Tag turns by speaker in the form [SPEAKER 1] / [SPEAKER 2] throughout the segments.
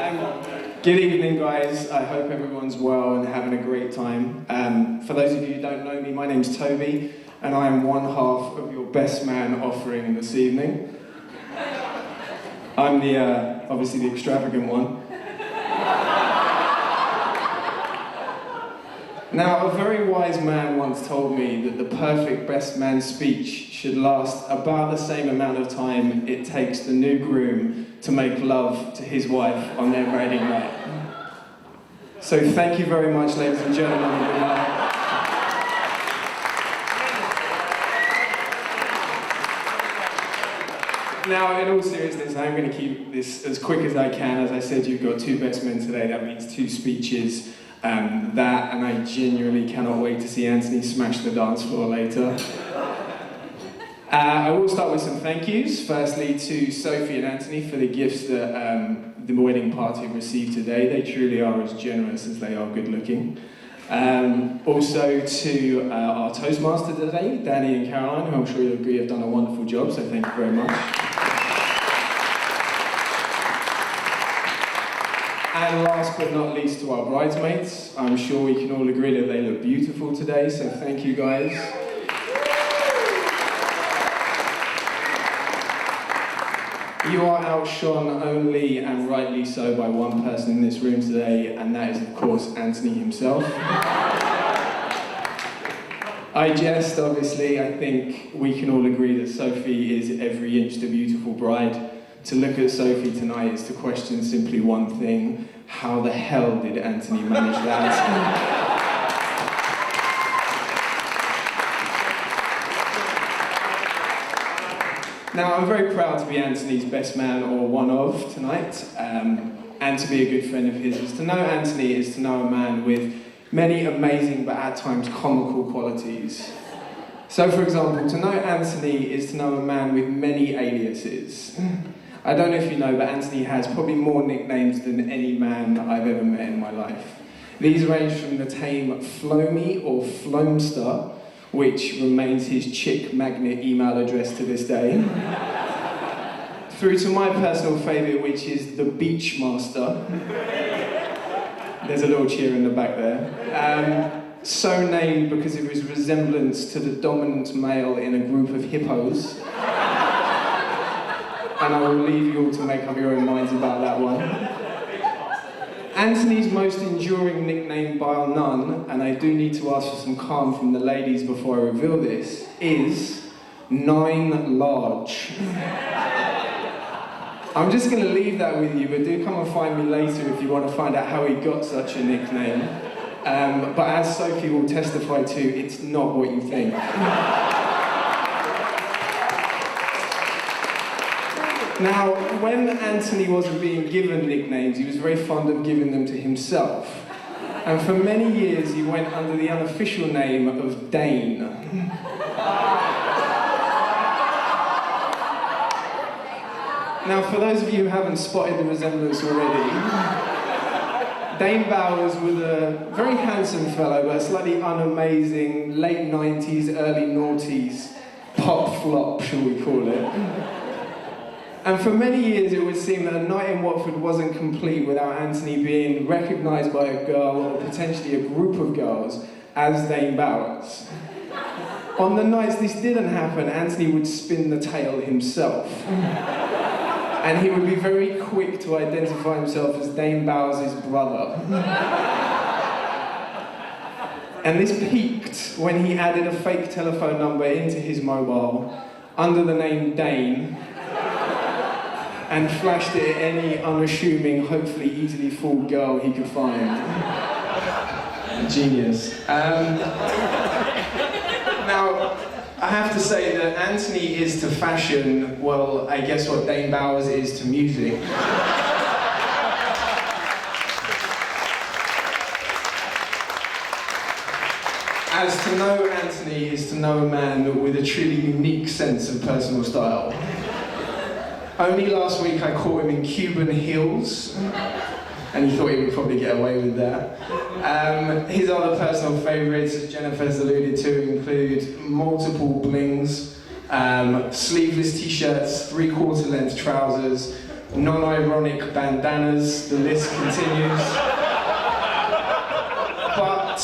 [SPEAKER 1] Good evening, guys. I hope everyone's well and having a great time. For those of you who don't know me, my name's Toby, and I am one half of your best man offering this evening. I'm obviously the extravagant one. Now, a very wise man once told me that the perfect best man speech should last about the same amount of time it takes the new groom to make love to his wife on their wedding night. So thank you very much, ladies and gentlemen. Good night. Now, in all seriousness, I'm going to keep this as quick as I can. As I said, you've got two best men today. That means two speeches. And I genuinely cannot wait to see Anthony smash the dance floor later. I will start with some thank yous. Firstly, to Sophie and Anthony for the gifts that the wedding party received today. They truly are as generous as they are good looking. Also to our Toastmaster today, Danny and Caroline, who I'm sure you'll agree have done a wonderful job, so thank you very much. And last but not least to our bridesmaids. I'm sure we can all agree that they look beautiful today, so thank you guys. You are outshone only and rightly so by one person in this room today, and that is of course Anthony himself. I jest, obviously. I think we can all agree that Sophie is every inch the beautiful bride. To look at Sophie tonight is to question simply one thing: how the hell did Anthony manage that? Now, I'm very proud to be Anthony's best man, or one of, tonight, and to be a good friend of his. To know Anthony is to know a man with many amazing but at times comical qualities. So, for example, to know Anthony is to know a man with many aliases. I don't know if you know, but Anthony has probably more nicknames than any man I've ever met in my life. These range from the tame Flomy or Flomster, which remains his chick magnet email address to this day, through to my personal favourite, which is the Beachmaster. There's a little cheer in the back there. So named because of his resemblance to the dominant male in a group of hippos. And I will leave you all to make up your own minds about that one. Anthony's most enduring nickname bar none, and I do need to ask for some calm from the ladies before I reveal this, is 9 large. I'm just going to leave that with you, but do come and find me later if you want to find out how he got such a nickname. But as Sophie will testify to, it's not what you think. Now, when Anthony wasn't being given nicknames, he was very fond of giving them to himself. And for many years, he went under the unofficial name of Dane. Now, for those of you who haven't spotted the resemblance already, Dane Bowers was a very handsome fellow, but a slightly unamazing late 90s, early noughties pop flop, shall we call it. And for many years it would seem that a night in Watford wasn't complete without Anthony being recognised by a girl, or potentially a group of girls, as Dane Bowers. On the nights this didn't happen, Anthony would spin the tale himself. And he would be very quick to identify himself as Dane Bowers' brother. And this peaked when he added a fake telephone number into his mobile under the name Dane, and flashed it at any unassuming, hopefully easily fooled girl he could find. Genius. Now, I have to say that Anthony is to fashion, well, I guess what Dane Bowers is to music. As to know Anthony is to know a man with a truly unique sense of personal style. Only last week I caught him in Cuban heels, and he thought he would probably get away with that. His other personal favourites, as Jennifer's alluded to, include multiple blings, sleeveless t-shirts, 3/4 length trousers, non-ironic bandanas, the list continues. But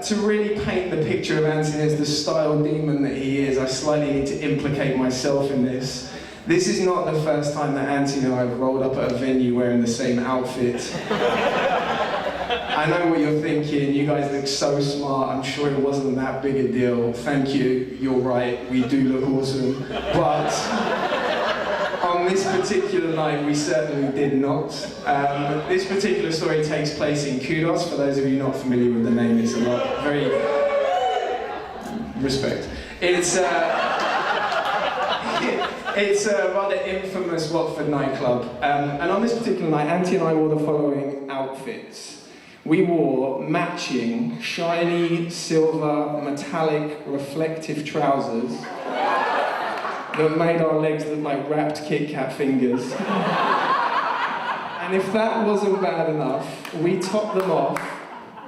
[SPEAKER 1] to really paint the picture of Anthony as the style demon that he is, I slightly need to implicate myself in this. This is not the first time that Anthony and I have rolled up at a venue wearing the same outfit. I know what you're thinking, you guys look so smart, I'm sure it wasn't that big a deal. Thank you, you're right, we do look awesome. But on this particular night, we certainly did not. This particular story takes place in Kudos. For those of you not familiar with the name, it's a lot, very... respect. It's a rather infamous Watford nightclub. And on this particular night, Auntie and I wore the following outfits. We wore matching, shiny, silver, metallic, reflective trousers that made our legs look like wrapped Kit Kat fingers. And if that wasn't bad enough, we topped them off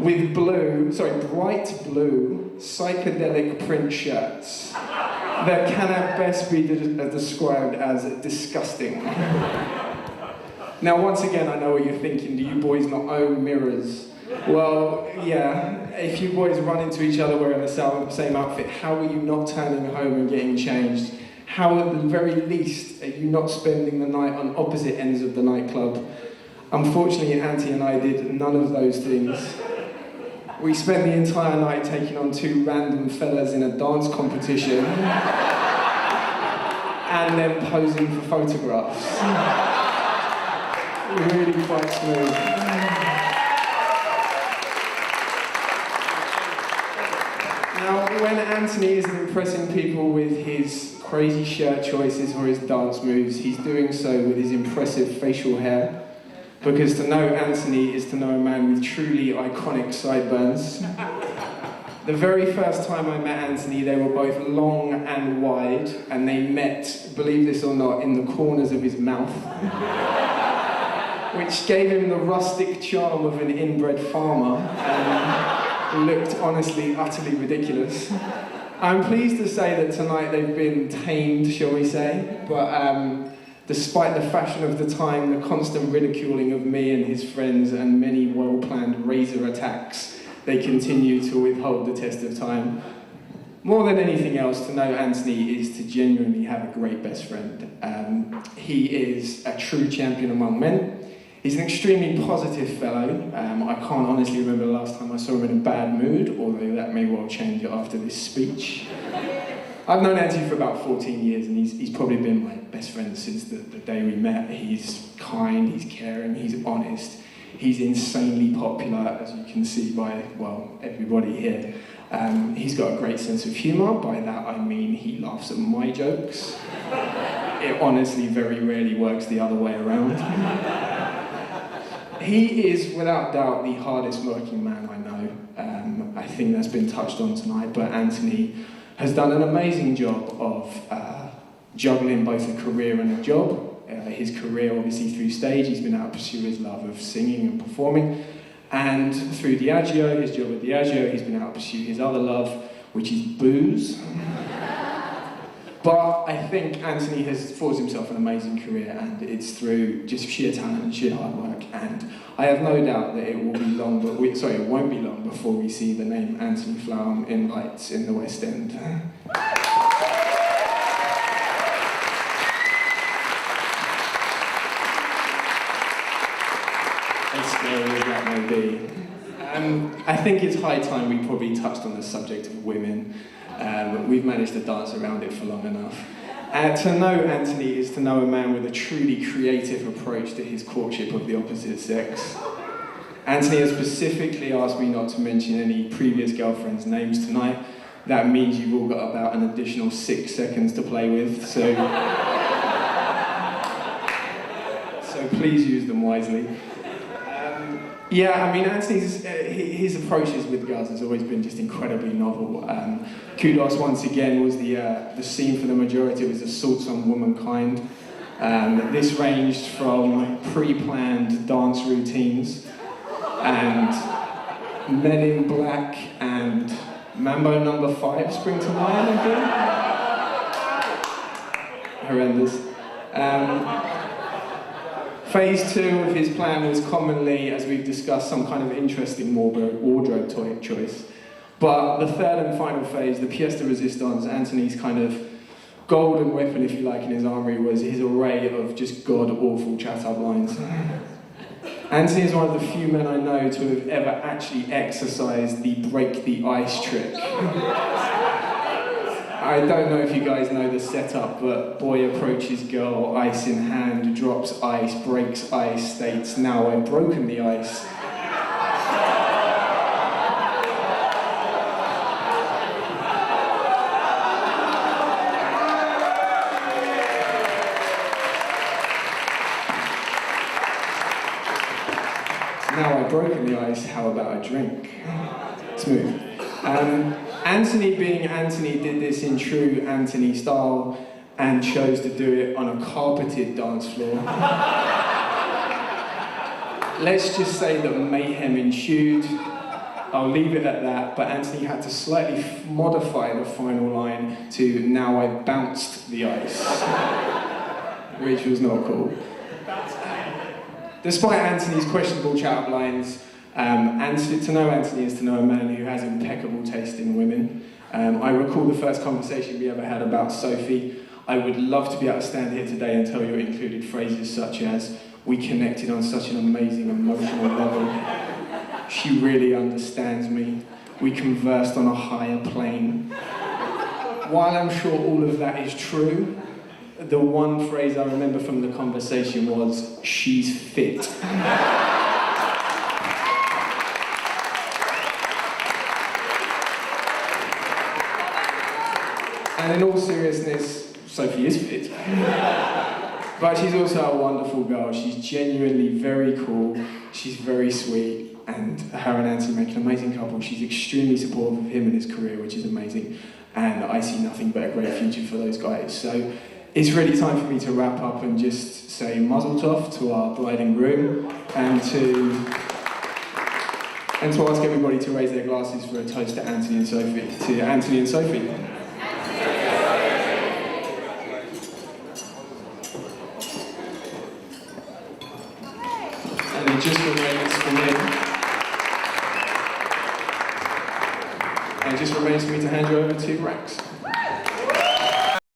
[SPEAKER 1] with bright blue, psychedelic print shirts that can at best be described as disgusting. Now, once again, I know what you're thinking. Do you boys not own mirrors? Well, yeah, if you boys run into each other wearing the same outfit, how are you not turning home and getting changed? How, at the very least, are you not spending the night on opposite ends of the nightclub? Unfortunately, Auntie and I did none of those things. We spent the entire night taking on two random fellas in a dance competition and then posing for photographs. Really quite smooth. Now, when Anthony isn't impressing people with his crazy shirt choices or his dance moves, he's doing so with his impressive facial hair. Because to know Anthony is to know a man with truly iconic sideburns. The very first time I met Anthony, they were both long and wide, and they met, believe this or not, in the corners of his mouth, which gave him the rustic charm of an inbred farmer, and looked honestly utterly ridiculous. I'm pleased to say that tonight they've been tamed, shall we say, but despite the fashion of the time, the constant ridiculing of me and his friends, and many well-planned razor attacks, they continue to withhold the test of time. More than anything else, to know Anthony is to genuinely have a great best friend. He is a true champion among men. He's an extremely positive fellow. I can't honestly remember the last time I saw him in a bad mood, although that may well change after this speech. I've known Anthony for about 14 years, and he's probably been my best friend since the day we met. He's kind, he's caring, he's honest. He's insanely popular, as you can see by, well, everybody here. He's got a great sense of humour. By that I mean he laughs at my jokes. It honestly very rarely works the other way around. He is, without doubt, the hardest working man I know. I think that's been touched on tonight, but Anthony has done an amazing job of juggling both a career and a job. His career, obviously, through stage, he's been able to pursue his love of singing and performing. And through Diageo, his job at Diageo, he's been able to pursue his other love, which is booze. But I think Anthony has forged himself an amazing career, and it's through just sheer talent and sheer hard work. And I have no doubt that it will be long, it won't be long before we see the name Anthony Flower in lights in the West End. As scary as that may be. I think it's high time we probably touched on the subject of women. We've managed to dance around it for long enough. To know Anthony is to know a man with a truly creative approach to his courtship of the opposite sex. Anthony has specifically asked me not to mention any previous girlfriends' names tonight. That means you've all got about an additional 6 seconds to play with, so please use them wisely. Yeah, I mean, Anthony's his approaches with girls has always been just incredibly novel. Kudos, once again, was the scene for the majority of his assaults on womankind. This ranged from pre-planned dance routines and Men in Black and Mambo No. 5 spring to mind, I think. Horrendous. Phase 2 of his plan was commonly, as we've discussed, some kind of interesting wardrobe choice. But the third and final phase, the pièce de résistance, Anthony's kind of golden weapon, if you like, in his armoury, was his array of just god-awful chat-up lines. Anthony is one of the few men I know to have ever actually exercised the break the ice trick. I don't know if you guys know the setup, but boy approaches girl, ice in hand, drops ice, breaks ice, states, now I've broken the ice. Now I've broken the ice, how about a drink? Smooth. Anthony, being Anthony, did this in true Anthony style and chose to do it on a carpeted dance floor. Let's just say that mayhem ensued. I'll leave it at that, but Anthony had to slightly modify the final line to now I've bounced the ice, which was not cool. Despite Anthony's questionable chat-up lines, to know Anthony is to know a man who has impeccable taste in women. I recall the first conversation we ever had about Sophie. I would love to be able to stand here today and tell you it included phrases such as, we connected on such an amazing emotional level. She really understands me. We conversed on a higher plane. While I'm sure all of that is true, the one phrase I remember from the conversation was, she's fit. And in all seriousness, Sophie is fit. But she's also a wonderful girl. She's genuinely very cool, she's very sweet, and her and Anthony make an amazing couple. She's extremely supportive of him and his career, which is amazing. And I see nothing but a great future for those guys. So it's really time for me to wrap up and just say mazel tov to our bride and groom, and to ask everybody to raise their glasses for a toast to Anthony and Sophie. To Anthony and Sophie. And it just remains for me. And it just remains for me to hand you over to Rex.